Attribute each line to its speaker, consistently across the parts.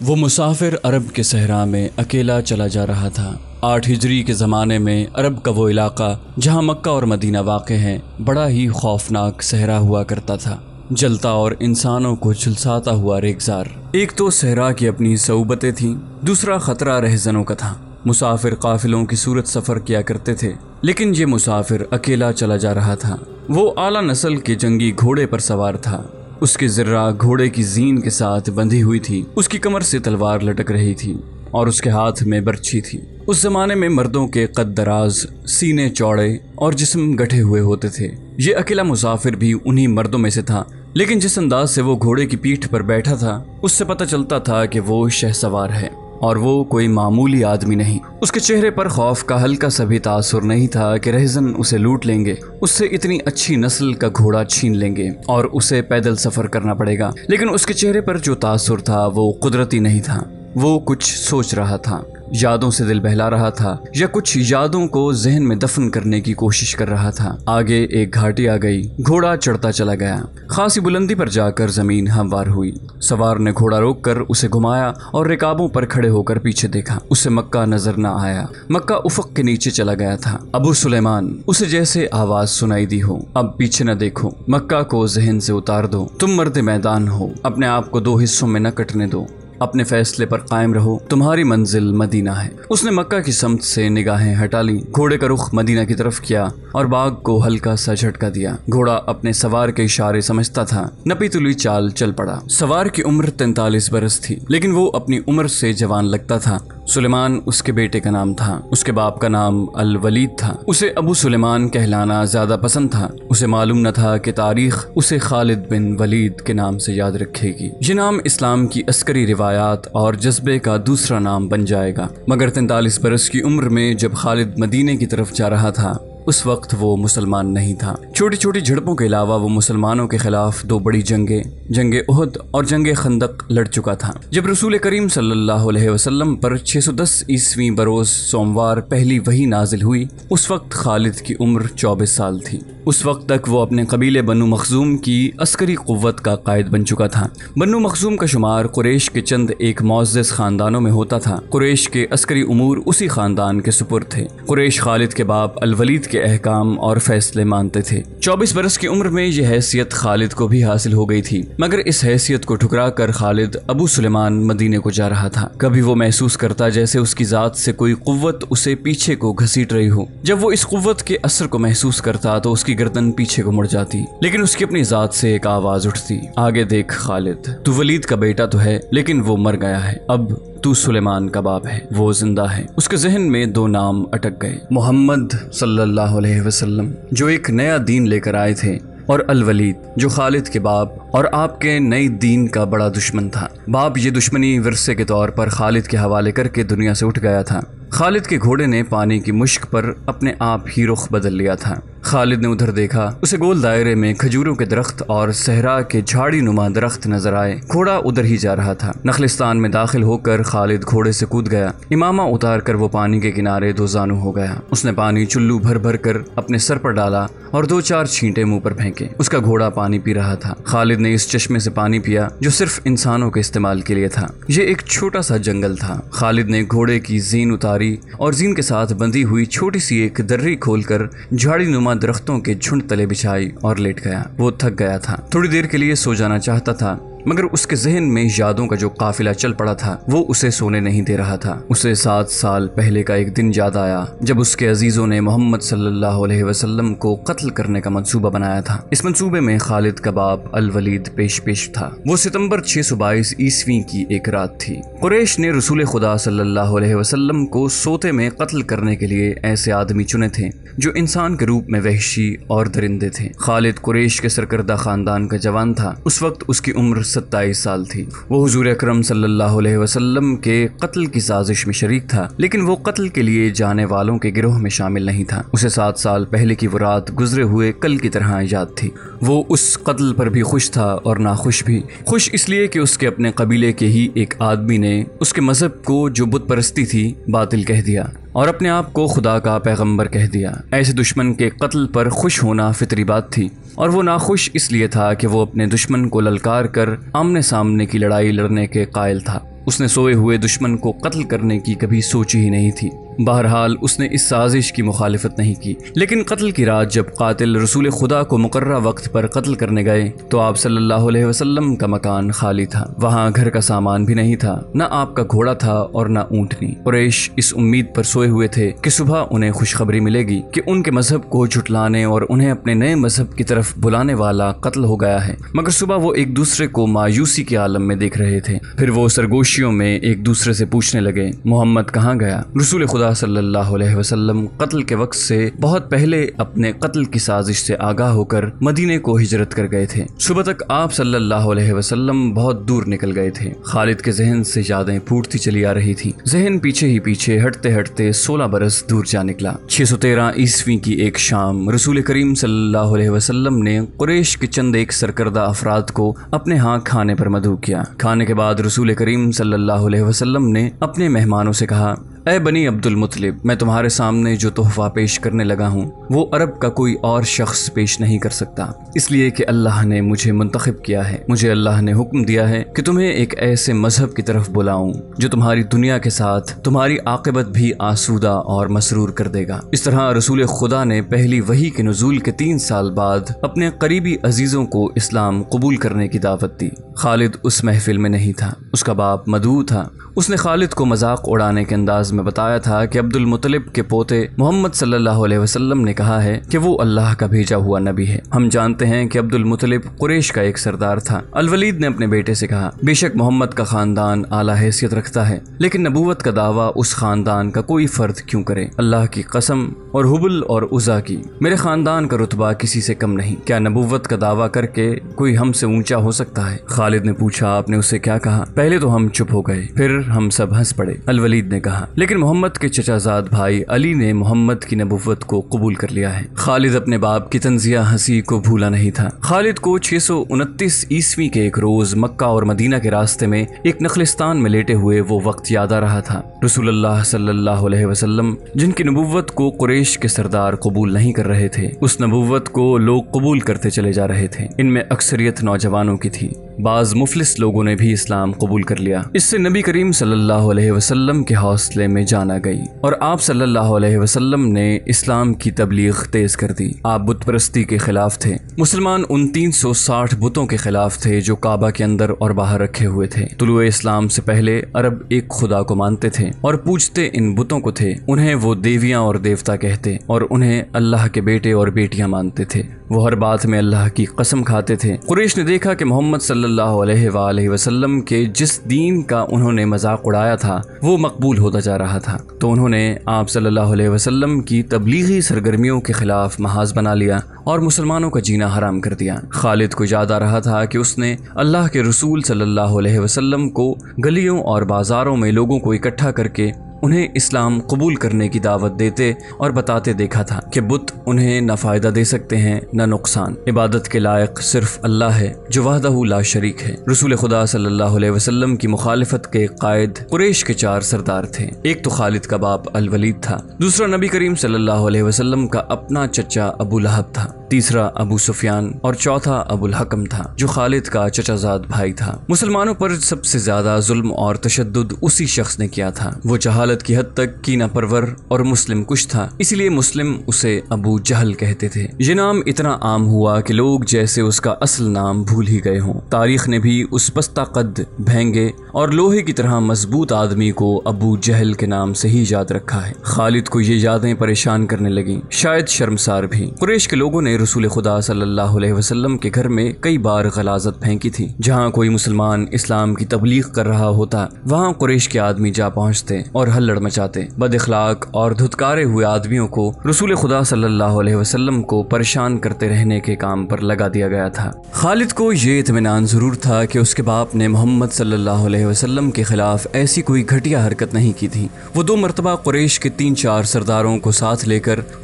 Speaker 1: وہ مسافر عرب کے صحرا میں اکیلا چلا جا رہا تھا۔ 8 ہجری کے زمانے میں عرب کا وہ علاقہ جہاں مکہ اور مدینہ واقع ہیں بڑا ہی خوفناک صحرا ہوا کرتا تھا، جلتا اور انسانوں کو جھلساتا ہوا ریگزار۔ ایک تو صحرا کی اپنی صعوبتیں تھیں، دوسرا خطرہ رہزنوں کا تھا۔ مسافر قافلوں کی صورت سفر کیا کرتے تھے، لیکن یہ مسافر اکیلا چلا جا رہا تھا۔ وہ اعلیٰ نسل کے جنگی گھوڑے پر سوار تھا۔ اس کی ذرہ گھوڑے کی زین کے ساتھ بندھی ہوئی تھی، اس کی کمر سے تلوار لٹک رہی تھی اور اس کے ہاتھ میں برچھی تھی۔ اس زمانے میں مردوں کے قد دراز، سینے چوڑے اور جسم گٹھے ہوئے ہوتے تھے۔ یہ اکیلا مسافر بھی انہی مردوں میں سے تھا، لیکن جس انداز سے وہ گھوڑے کی پیٹھ پر بیٹھا تھا اس سے پتہ چلتا تھا کہ وہ شہسوار ہے اور وہ کوئی معمولی آدمی نہیں۔ اس کے چہرے پر خوف کا ہلکا سا بھی تاثر نہیں تھا کہ رہزن اسے لوٹ لیں گے، اس سے اتنی اچھی نسل کا گھوڑا چھین لیں گے اور اسے پیدل سفر کرنا پڑے گا۔ لیکن اس کے چہرے پر جو تاثر تھا وہ قدرتی نہیں تھا۔ وہ کچھ سوچ رہا تھا، یادوں سے دل بہلا رہا تھا یا کچھ یادوں کو ذہن میں دفن کرنے کی کوشش کر رہا تھا۔ آگے ایک گھاٹی آ گئی، گھوڑا چڑھتا چلا گیا۔ خاصی بلندی پر جا کر زمین ہموار ہوئی۔ سوار نے گھوڑا روک کر اسے گھمایا اور رکابوں پر کھڑے ہو کر پیچھے دیکھا۔ اسے مکہ نظر نہ آیا۔ مکہ افق کے نیچے چلا گیا تھا۔ ابو سلیمان، اسے جیسے آواز سنائی دی ہو، اب پیچھے نہ دیکھو، مکہ کو ذہن سے اتار دو، تم مرد میدان ہو، اپنے آپ کو 2 حصوں میں نہ کٹنے دو، اپنے فیصلے پر قائم رہو، تمہاری منزل مدینہ ہے۔ اس نے مکہ کی سمت سے نگاہیں ہٹا لی، گھوڑے کا رخ مدینہ کی طرف کیا اور باغ کو ہلکا سا جھٹکا دیا۔ گھوڑا اپنے سوار کے اشارے سمجھتا تھا، نپی تلی چال چل پڑا۔ سوار کی عمر 43 برس تھی، لیکن وہ اپنی عمر سے جوان لگتا تھا۔ سلیمان اس کے بیٹے کا نام تھا، اس کے باپ کا نام الولید تھا۔ اسے ابو سلیمان کہلانا زیادہ پسند تھا۔ اسے معلوم نہ تھا کہ تاریخ اسے خالد بن ولید کے نام سے یاد رکھے گی۔ یہ نام اسلام کی عسکری روایات اور جذبے کا دوسرا نام بن جائے گا۔ مگر 43 برس کی عمر میں جب خالد مدینے کی طرف جا رہا تھا اس وقت وہ مسلمان نہیں تھا۔ چھوٹی چھوٹی جھڑپوں کے علاوہ وہ مسلمانوں کے خلاف 2 بڑی جنگیں، جنگ احد اور جنگ خندق لڑ چکا تھا۔ جب رسول کریم صلی اللہ علیہ وسلم پر 610 عیسوی بروز سوموار پہلی وحی نازل ہوئی، اس وقت خالد کی عمر 24 سال تھی۔ اس وقت تک وہ اپنے قبیلے بنو مخزوم کی عسکری قوت کا قائد بن چکا تھا۔ بنو مخزوم کا شمار قریش کے چند ایک معزز خاندانوں میں ہوتا تھا۔ قریش کے عسکری امور اسی خاندان کے سپرد تھے۔ قریش خالد کے باپ الولید کے احکام اور فیصلے مانتے تھے۔ 24 برس کی عمر میں یہ حیثیت خالد کو بھی حاصل ہو گئی تھی، مگر اس حیثیت کو ٹھکرا کر خالد ابو سلیمان مدینے کو جا رہا تھا۔ کبھی وہ محسوس کرتا جیسے اس کی ذات سے کوئی قوت اسے پیچھے کو گھسیٹ رہی ہو۔ جب وہ اس قوت کے اثر کو محسوس کرتا تو اس کی گردن پیچھے کو مڑ جاتی، لیکن اس کی اپنی ذات سے ایک آواز اٹھتی، آگے دیکھ خالد، تو ولید کا بیٹا تو ہے لیکن وہ مر گیا ہے، اب تو سلیمان کا باپ ہے، وہ زندہ ہے۔ اس کے ذہن میں 2 نام اٹک گئے، محمد صلی اللہ علیہ وسلم جو ایک نیا دین لے کر آئے تھے، اور الولید جو خالد کے باپ اور آپ کے نئے دین کا بڑا دشمن تھا۔ باپ یہ دشمنی ورثے کے طور پر خالد کے حوالے کر کے دنیا سے اٹھ گیا تھا۔ خالد کے گھوڑے نے پانی کی مشک پر اپنے آپ ہی رخ بدل لیا تھا۔ خالد نے ادھر دیکھا، اسے گول دائرے میں کھجوروں کے درخت اور صحرا کے جھاڑی نما درخت نظر آئے۔ گھوڑا ادھر ہی جا رہا تھا۔ نخلستان میں داخل ہو کر خالد گھوڑے سے کود گیا۔ امامہ اتار کر وہ پانی کے کنارے 2 زانو ہو گیا۔ اس نے پانی چلو بھر بھر کر اپنے سر پر ڈالا اور 2-4 چھینٹے منہ پر پھینکے۔ اس کا گھوڑا پانی پی رہا تھا۔ خالد نے اس چشمے سے پانی پیا جو صرف انسانوں کے استعمال کے لیے تھا۔ یہ ایک چھوٹا سا جنگل تھا۔ خالد نے گھوڑے کی زین اتاری اور زین کے ساتھ بندھی ہوئی چھوٹی سی ایک دری کھول کر جھاڑی نما درختوں کے جھنڈ تلے بچھائی اور لیٹ گیا۔ وہ تھک گیا تھا، تھوڑی دیر کے لیے سو جانا چاہتا تھا، مگر اس کے ذہن میں یادوں کا جو قافلہ چل پڑا تھا وہ اسے سونے نہیں دے رہا تھا۔ اسے 7 سال پہلے کا ایک دن یاد آیا جب اس کے عزیزوں نے محمد صلی اللہ علیہ وسلم کو قتل کرنے کا منصوبہ بنایا تھا۔ اس منصوبے میں خالد کا باپ الولید پیش تھا۔ وہ ستمبر 622 عیسوی کی ایک رات تھی۔ قریش نے رسول خدا صلی اللہ علیہ وسلم کو سوتے میں قتل کرنے کے لیے ایسے آدمی چنے تھے جو انسان کے روپ میں وحشی اور درندے تھے۔ خالد قریش کے سرکردہ خاندان کا جوان تھا۔ اس وقت اس کی عمر 27 سال تھی۔ وہ حضور اکرم صلی اللہ علیہ وسلم کے قتل کی سازش میں شریک تھا، لیکن وہ قتل کے لیے جانے والوں کے گروہ میں شامل نہیں تھا۔ اسے 7 سال پہلے کی وہ رات گزرے ہوئے کل کی طرح یاد تھی۔ وہ اس قتل پر بھی خوش تھا اور ناخوش بھی۔ خوش اس لیے کہ اس کے اپنے قبیلے کے ہی ایک آدمی نے اس کے مذہب کو جو بت پرستی تھی باطل کہہ دیا اور اپنے آپ کو خدا کا پیغمبر کہہ دیا۔ ایسے دشمن کے قتل پر خوش ہونا فطری بات تھی، اور وہ ناخوش اس لیے تھا کہ وہ اپنے دشمن کو للکار کر آمنے سامنے کی لڑائی لڑنے کے قائل تھا۔ اس نے سوئے ہوئے دشمن کو قتل کرنے کی کبھی سوچی ہی نہیں تھی۔ بہرحال اس نے اس سازش کی مخالفت نہیں کی، لیکن قتل کی رات جب قاتل رسول خدا کو مقررہ وقت پر قتل کرنے گئے تو آپ صلی اللہ علیہ وسلم کا مکان خالی تھا۔ وہاں گھر کا سامان بھی نہیں تھا، نہ آپ کا گھوڑا تھا اور نہ اونٹنی۔ قریش اس امید پر سوئے ہوئے تھے کہ صبح انہیں خوشخبری ملے گی کہ ان کے مذہب کو جھٹلانے اور انہیں اپنے نئے مذہب کی طرف بلانے والا قتل ہو گیا ہے، مگر صبح وہ ایک دوسرے کو مایوسی کے عالم میں دیکھ رہے تھے۔ پھر وہ سرگوشیوں میں ایک دوسرے سے پوچھنے لگے، محمد کہاں گیا؟ رسول خدا صلی اللہ علیہ وسلم قتل کے وقت سے بہت پہلے اپنے قتل کی سازش سے آگاہ ہو کر مدینے کو ہجرت کر گئے تھے۔ صبح تک آپ صلی اللہ علیہ وسلم بہت دور نکل گئے تھے۔ خالد کے ذہن سے یادیں پھوٹتی چلی آ رہی تھی۔ ذہن پیچھے ہی پیچھے ہٹتے ہٹتے 16 برس دور جا نکلا۔ 613 عیسوی کی ایک شام رسول کریم صلی اللہ علیہ وسلم نے قریش کے چند ایک سرکردہ افراد کو اپنے ہاں کھانے پر مدعو کیا۔ کھانے کے بعد رسول کریم صلی اللہ علیہ وسلم نے اپنے مہمانوں سے کہا، اے بنی عبد المطلب، میں تمہارے سامنے جو تحفہ پیش کرنے لگا ہوں وہ عرب کا کوئی اور شخص پیش نہیں کر سکتا، اس لیے کہ اللہ نے مجھے منتخب کیا ہے۔ مجھے اللہ نے حکم دیا ہے کہ تمہیں ایک ایسے مذہب کی طرف بلاؤں جو تمہاری دنیا کے ساتھ تمہاری عاقبت بھی آسودہ اور مسرور کر دے گا۔ اس طرح رسول خدا نے پہلی وحی کے نزول کے 3 سال بعد اپنے قریبی عزیزوں کو اسلام قبول کرنے کی دعوت دی۔ خالد اس محفل میں نہیں تھا، اس کا باپ مدعو تھا۔ اس نے خالد کو مذاق اڑانے کے انداز میں بتایا تھا کہ عبد المطلب کے پوتے محمد صلی اللہ علیہ وسلم نے کہا ہے کہ وہ اللہ کا بھیجا ہوا نبی ہے۔ ہم جانتے ہیں کہ عبد المطلب قریش کا ایک سردار تھا۔ الولید نے اپنے بیٹے سے کہا، بے شک محمد کا خاندان اعلیٰ حیثیت رکھتا ہے، لیکن نبوت کا دعویٰ اس خاندان کا کوئی فرد کیوں کرے؟ اللہ کی قسم اور حبل اور عزا کی، میرے خاندان کا رتبہ کسی سے کم نہیں۔ کیا نبوت کا دعویٰ کر کے کوئی ہم سے اونچا ہو سکتا ہے؟ خالد نے پوچھا، آپ نے اسے کیا کہا؟ پہلے تو ہم چپ ہو گئے، پھر ہم سب ہنس پڑے۔ الولید نے کہا، لیکن محمد کے چچا زاد بھائی علی نے محمد کی نبوت کو قبول کر لیا ہے۔ خالد اپنے باپ کی طنزیہ ہنسی کو بھولا نہیں تھا۔ خالد کو 629 عیسوی کے ایک روز مکہ اور مدینہ کے راستے میں ایک نخلستان میں لیٹے ہوئے وہ وقت یاد آ رہا تھا۔ رسول اللہ صلی اللہ علیہ وسلم جن کی نبوت کو قریش کے سردار قبول نہیں کر رہے تھے، اس نبوت کو لوگ قبول کرتے چلے جا رہے تھے۔ ان میں اکثریت نوجوانوں کی تھی، بعض مفلس لوگوں نے بھی اسلام قبول کر لیا۔ اس سے نبی کریم صلی اللہ علیہ وسلم کے حوصلے میں جان آ گئی اور آپ صلی اللہ علیہ وسلم نے اسلام کی تبلیغ تیز کر دی۔ آپ بت پرستی کے خلاف تھے۔ مسلمان ان 360 بتوں کے خلاف تھے جو کعبہ کے اندر اور باہر رکھے ہوئے تھے۔ طلوع اسلام سے پہلے عرب ایک خدا کو مانتے تھے اور پوجتے ان بتوں کو تھے۔ انہیں وہ دیویاں اور دیوتا کہتے اور انہیں اللہ کے بیٹے اور بیٹیاں مانتے تھے۔ وہ ہر بات میں اللہ کی قسم کھاتے تھے۔ قریش نے دیکھا کہ محمد صلی اللہ علیہ وآلہ وسلم کے جس دین کا انہوں نے مذاق اڑایا تھا وہ مقبول ہوتا جا رہا تھا، تو انہوں نے آپ صلی اللہ علیہ وسلم کی تبلیغی سرگرمیوں کے خلاف محاذ بنا لیا اور مسلمانوں کا جینا حرام کر دیا۔ خالد کو یاد آ رہا تھا کہ اس نے اللہ کے رسول صلی اللہ علیہ وسلم کو گلیوں اور بازاروں میں لوگوں کو اکٹھا کر کے انہیں اسلام قبول کرنے کی دعوت دیتے اور بتاتے دیکھا تھا کہ بت انہیں نہ فائدہ دے سکتے ہیں نہ نقصان۔ عبادت کے لائق صرف اللہ ہے جو وحدہ لا شریک ہے۔ رسول خدا صلی اللہ علیہ وسلم کی مخالفت کے قائد قریش کے 4 سردار تھے۔ ایک تو خالد کا باپ الولید تھا، دوسرا نبی کریم صلی اللہ علیہ وسلم کا اپنا چچا ابو لہب تھا، تیسرا ابو سفیان اور چوتھا ابو الحکم تھا جو خالد کا چچا زاد بھائی تھا۔ مسلمانوں پر سب سے زیادہ ظلم اور تشدد اسی شخص نے کیا تھا۔ وہ جہالت کی حد تک کینہ پرور اور مسلم کش تھا، اسی لیے مسلم اسے ابو جہل کہتے تھے۔ یہ نام اتنا عام ہوا کہ لوگ جیسے اس کا اصل نام بھول ہی گئے ہوں۔ تاریخ نے بھی اس پستہ قد، بھینگے اور لوہے کی طرح مضبوط آدمی کو ابو جہل کے نام سے ہی یاد رکھا ہے۔ خالد کو یہ یادیں پریشان کرنے لگیں، شاید شرمسار بھی۔ قریش کے لوگوں نے رسول خدا صلی اللہ علیہ وسلم کے گھر میں کئی بار غلاظت پھینکی تھی۔ جہاں کوئی مسلمان اسلام کی تبلیغ کر رہا ہوتا وہاں قریش کے آدمی جا پہنچتے اور ہلڑ مچاتے۔ بد اخلاق اور دھتکارے ہوئے آدمیوں کو رسول خدا صلی اللہ علیہ وسلم کو پریشان کرتے رہنے کے کام پر لگا دیا گیا تھا۔ خالد کو یہ اطمینان ضرور تھا کہ اس کے باپ نے محمد صلی اللہ علیہ وسلم کے خلاف ایسی کوئی گھٹیا حرکت نہیں کی تھی۔ وہ 2 مرتبہ قریش کے 3-4 سرداروں کو ساتھ لے کر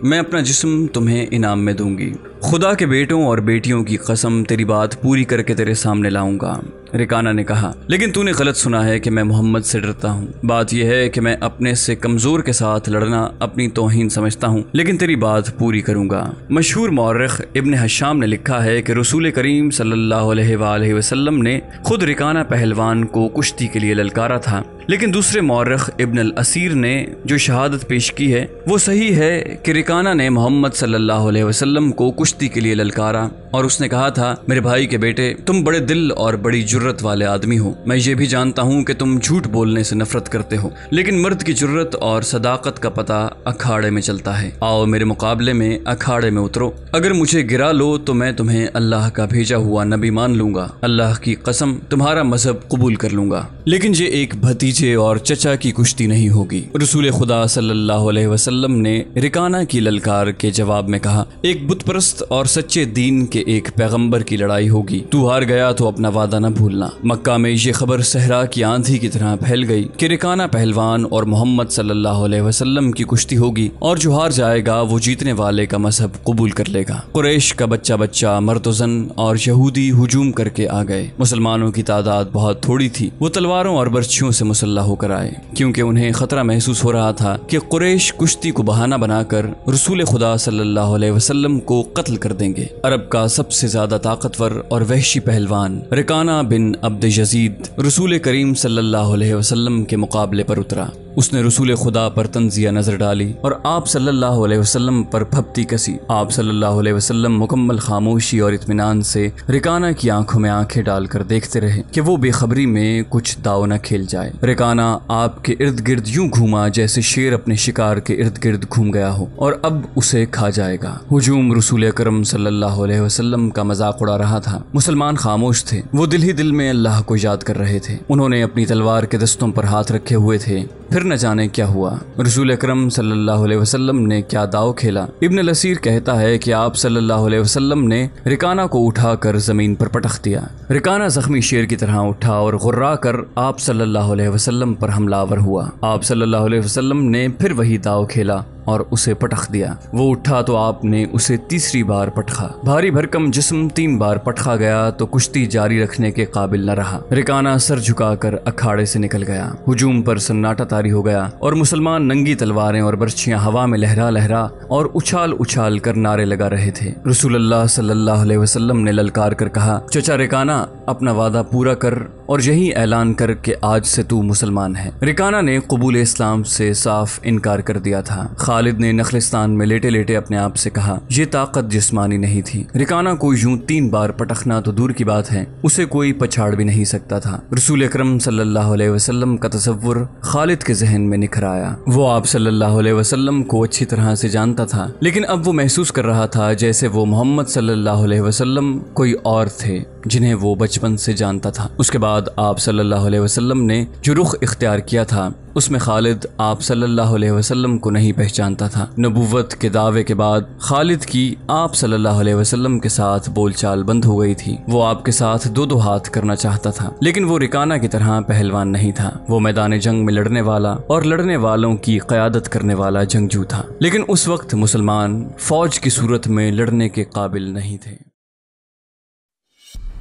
Speaker 1: میں اپنا جسم تمہیں انعام میں دوں گی۔ خدا کے بیٹوں اور بیٹیوں کی قسم تیری بات پوری کر کے تیرے سامنے لاؤں گا۔ رکانہ نے کہا، لیکن تو نے غلط سنا ہے کہ میں محمد سے ڈرتا ہوں۔ بات یہ ہے کہ میں اپنے سے کمزور کے ساتھ لڑنا اپنی توہین سمجھتا ہوں، لیکن تیری بات پوری کروں گا۔ مشہور مورخ ابن حشام نے لکھا ہے کہ رسول کریم صلی اللہ علیہ وآلہ وسلم نے خود رکانہ پہلوان کو کشتی کے لیے للکارا تھا، لیکن دوسرے مورخ ابن الاسیر نے جو شہادت پیش کی ہے وہ صحیح ہے کہ رکانہ نے محمد صلی اللہ علیہ وسلم کو کشتی کے لیے للکارا اور اس نے کہا تھا، میرے بھائی کے بیٹے، تم بڑے دل اور بڑی جرت والے آدمی ہو۔ میں یہ بھی جانتا ہوں کہ تم جھوٹ بولنے سے نفرت کرتے ہو، لیکن مرد کی جرت اور صداقت کا پتہ اکھاڑے میں چلتا ہے۔ آؤ میرے مقابلے میں اکھاڑے میں اترو، اگر مجھے گرا لو تو میں تمہیں اللہ کا بھیجا ہوا نبی مان لوں گا، اللہ کی قسم تمہارا مذہب قبول کر لوں گا، لیکن یہ ایک بھتیجے اور چچا کی کشتی نہیں ہوگی۔ رسول خدا صلی اللہ علیہ وسلم نے رکانہ کی للکار کے جواب میں کہا، ایک بت پرست اور سچے دین کے ایک پیغمبر کی لڑائی ہوگی، تو ہار گیا تو اپنا وعدہ نہ بھولنا۔ مکہ میں یہ خبر صحرا کی آندھی کی طرح پھیل گئی کہ رکانہ پہلوان اور محمد صلی اللہ علیہ وسلم کی کشتی ہوگی، اور جو ہار جائے گا وہ جیتنے والے کا مذہب قبول کر لے گا۔ قریش کا بچہ بچہ، مرد و زن اور یہودی ہجوم کر کے آ گئے۔ مسلمانوں کی تعداد بہت تھوڑی تھی، وہ تلواروں اور برچھیوں سے مسلح ہو کر آئے، کیونکہ انہیں خطرہ محسوس ہو رہا تھا کہ قریش کشتی کو بہانہ بنا کر رسول خدا صلی اللہ علیہ وسلم کو قتل کر دیں گے۔ عرب کا سب سے زیادہ طاقتور اور وحشی پہلوان رکانہ بن عبد یزید رسول کریم صلی اللہ علیہ وسلم کے مقابلے پر اترا۔ اس نے رسول خدا پر تنزیہ نظر ڈالی اور آپ صلی اللہ علیہ وسلم پر پھپتی کسی۔ آپ صلی اللہ علیہ وسلم مکمل خاموشی اور اطمینان سے رکانہ کی آنکھوں میں آنکھیں ڈال کر دیکھتے رہے کہ وہ بے خبری میں کچھ داؤ نہ کھیل جائے۔ رکانہ آپ کے ارد گرد یوں گھوما جیسے شیر اپنے شکار کے ارد گرد گھوم گیا ہو اور اب اسے کھا جائے گا۔ ہجوم رسول اکرم صلی اللہ علیہ وسلم کا مذاق اڑا رہا تھا۔ مسلمان خاموش تھے، وہ دل ہی دل میں اللہ کو یاد کر رہے تھے۔ انہوں نے اپنی تلوار کے دستوں پر ہاتھ رکھے ہوئے تھے، پھر نہ جانے کیا ہوا، رسول اکرم صلی اللہ علیہ وسلم نے کیا داؤ کھیلا۔ ابن الاسیر کہتا ہے کہ آپ صلی اللہ علیہ وسلم نے رکانہ کو اٹھا کر زمین پر پٹخ دیا۔ رکانہ زخمی شیر کی طرح اٹھا اور غرا کر آپ صلی اللہ علیہ وسلم پر حملہ آور ہوا۔ آپ صلی اللہ علیہ وسلم نے پھر وہی داؤ کھیلا اور اسے پٹخ دیا۔ وہ اٹھا تو آپ نے اسے تیسری بار پٹخا۔ بھاری بھرکم جسم 3 بار پٹخا گیا تو کشتی جاری رکھنے کے قابل نہ رہا۔ رکانہ سر جھکا کر اکھاڑے سے نکل گیا۔ ہجوم پر سناٹا طاری ہو گیا اور مسلمان ننگی تلواریں اور برچھیاں ہوا میں لہرا لہرا اور اچھال اچھال کر نعرے لگا رہے تھے۔ رسول اللہ صلی اللہ علیہ وسلم نے للکار کر کہا، چچا رکانہ، اپنا وعدہ پورا کر اور یہی اعلان کر کہ آج سے تو مسلمان ہے۔ رکانہ نے قبول اسلام سے صاف انکار کر دیا تھا۔ خالد نے نخلستان میں لیٹے لیٹے اپنے آپ سے کہا، یہ طاقت جسمانی نہیں تھی۔ رکانہ کو یوں 3 بار پٹخنا تو دور کی بات ہے، اسے کوئی پچھاڑ بھی نہیں سکتا تھا۔ رسول اکرم صلی اللہ علیہ وسلم کا تصور خالد کے ذہن میں نکھر آیا۔ وہ آپ صلی اللہ علیہ وسلم کو اچھی طرح سے جانتا تھا، لیکن اب وہ محسوس کر رہا تھا جیسے وہ محمد صلی اللہ علیہ وسلم کوئی اور تھے جنہیں وہ بچپن سے جانتا تھا۔ اس کے بعد آپ صلی اللہ علیہ وسلم نے جو رخ اختیار کیا تھا اس میں خالد آپ صلی اللہ علیہ وسلم کو نہیں پہچانتا تھا۔ نبوت کے دعوے کے بعد خالد کی آپ صلی اللہ علیہ وسلم کے ساتھ بول چال بند ہو گئی تھی۔ وہ آپ کے ساتھ 2 ہاتھ کرنا چاہتا تھا، لیکن وہ رکانہ کی طرح پہلوان نہیں تھا۔ وہ میدان جنگ میں لڑنے والا اور لڑنے والوں کی قیادت کرنے والا جنگجو تھا، لیکن اس وقت مسلمان فوج کی صورت میں لڑنے کے قابل نہیں تھے۔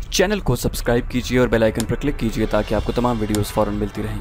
Speaker 1: چینل کو سبسکرائب کیجیے اور بیل آئیکن پر کلک کیجیے تاکہ آپ کو تمام ویڈیوز فوراً ملتی رہیں۔